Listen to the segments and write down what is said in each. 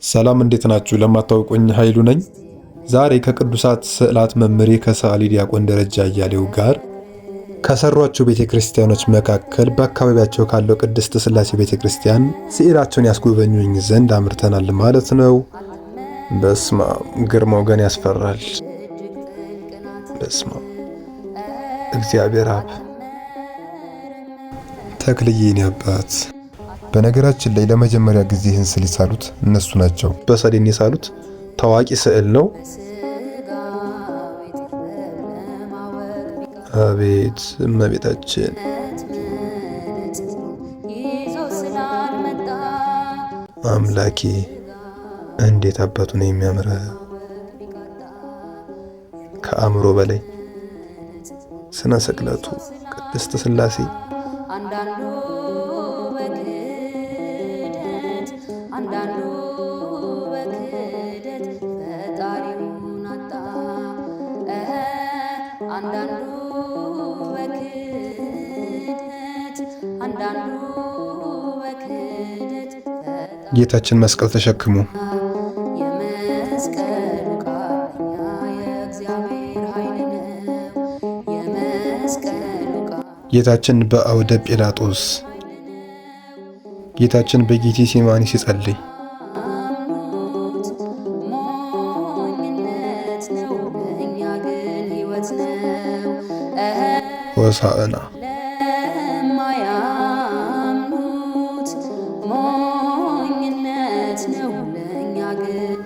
ሰላም እንዴት ናችሁ? ለማታውቁኝ ኃይሉ ነኝ። ዛሬ ከቅዱሳት ስዕላት መምህሬ ከሰዓሊ ዲያቆን ደረጃ አያሌው ጋር ከሰሯቸው ቤተክርስቲያኖች መካከል በአካባቢያቸው ካለው ቅድስት ሥላሴ ቤተክርስቲያን ስዕላቸውን ያስጎበኙኝ ዘንድ አምርተናል ማለት ነው። በስመ አብ ግርማው ገን ያስፈራል። በስመ አብ እግዚአብሔር አብ ተክልዬ የኔ አባት። በነገራችን ላይ ለመጀመሪያ ጊዜ ይህን ስዕል የሳሉት እነሱ ናቸው። በሰሌን የሳሉት ታዋቂ ስዕል ነው። አቤት እመቤታችን አምላኬ እንዴት አባቱ ነው የሚያምረው! ከአእምሮ በላይ ስነ ስቅለቱ ቅድስት ሥላሴ አንዳንዱ በክህደት ፈጣሪውን አጣ፣ አንዳንዱ በክህደት ጌታችን መስቀል ተሸክሞ የመስቀሉ ቃል የእግዚአብሔር ኃይል ነው። የመስቀሉ ቃል ጌታችን በአውደ ጲላጦስ ጌታችን በጌቴሴማኒ ሲጸልይ ሆሳዕና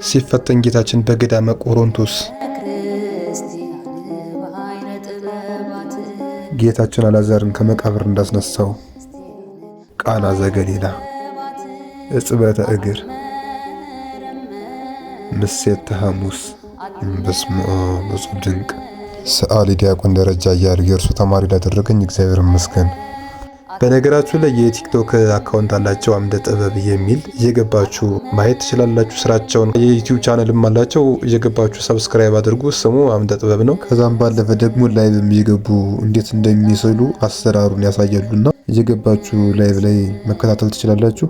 ሲፈተን ጌታችን በገዳመ ቆሮንቶስ ጌታችን አልዓዛርን ከመቃብር እንዳስነሳው ቃና ዘገሊላ እጽበተ እግር ምሴተ ሐሙስ በስመ አብ በጽሑፍ ድንቅ ሰዓሊ ዲያቆን ደረጃ አያሌው የእርሱ ተማሪ ላደረገኝ እግዚአብሔር ይመስገን። በነገራችሁ ላይ የቲክቶክ አካውንት አላቸው አምደ ጥበብ የሚል እየገባችሁ ማየት ትችላላችሁ ስራቸውን። የዩቲዩብ ቻናልም አላቸው እየገባችሁ ሰብስክራይብ አድርጉ። ስሙ አምደ ጥበብ ነው። ከዛም ባለፈ ደግሞ ላይቭም እየገቡ እንዴት እንደሚስሉ አሰራሩን ያሳያሉና እየገባችሁ ላይቭ ላይ መከታተል ትችላላችሁ።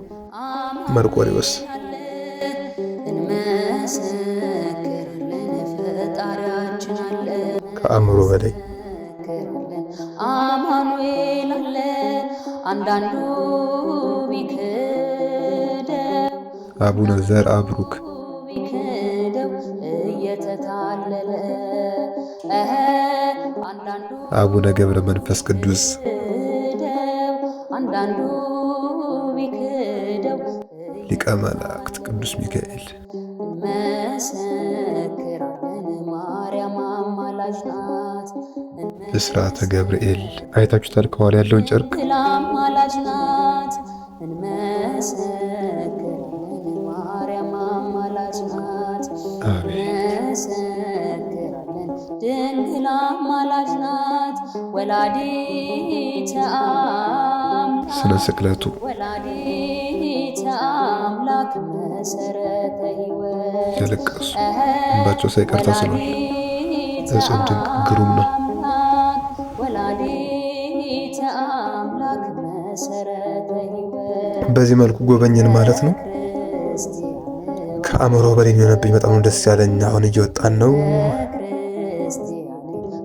መርቆሪዎስ ከአእምሮ በላይ አማኑኤል አለ። አንዳንዱ ቢክደው አቡነ ዘርአ ብሩክ እየተታለለ አቡነ ገብረ መንፈስ ቅዱስ አንዳንዱ ቢክደው ሊቀ መላእክት ቅዱስ ሚካኤል መሰክራለን ማርያም አማላጅ ናት። ብስራተ ገብርኤል አይታችሁታል? ከኋላ ያለውን ጨርቅ አማላጅ ናት። እንመሰክራለን ማርያም አማላጅ ናት። እንመሰክራለን ድንግል አማላጅ ናት። ወላዲተ አምላክ ስለ ስቅለቱ ወላዲተ አምላክ መሰረተ ሕይወት ያለቀሱ እንባቸው ሳይቀር ተስሏል። እጹብ ድንቅ ግሩም ነው። በዚህ መልኩ ጎበኘን ማለት ነው። ከአእምሮ በላይ የሚሆነብኝ በጣም ደስ ያለኝ አሁን እየወጣን ነው።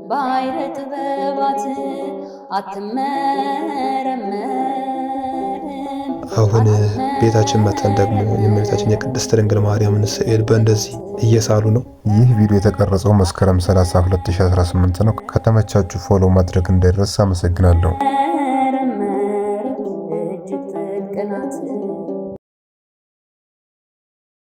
ባይረ ጥበባት አሁን ቤታችን መተን ደግሞ የእመቤታችን የቅድስት ድንግል ማርያምን ስዕል በእንደዚህ እየሳሉ ነው። ይህ ቪዲዮ የተቀረጸው መስከረም 30 2018 ነው። ከተመቻችሁ ፎሎ ማድረግ እንዳይረሳ። አመሰግናለሁ።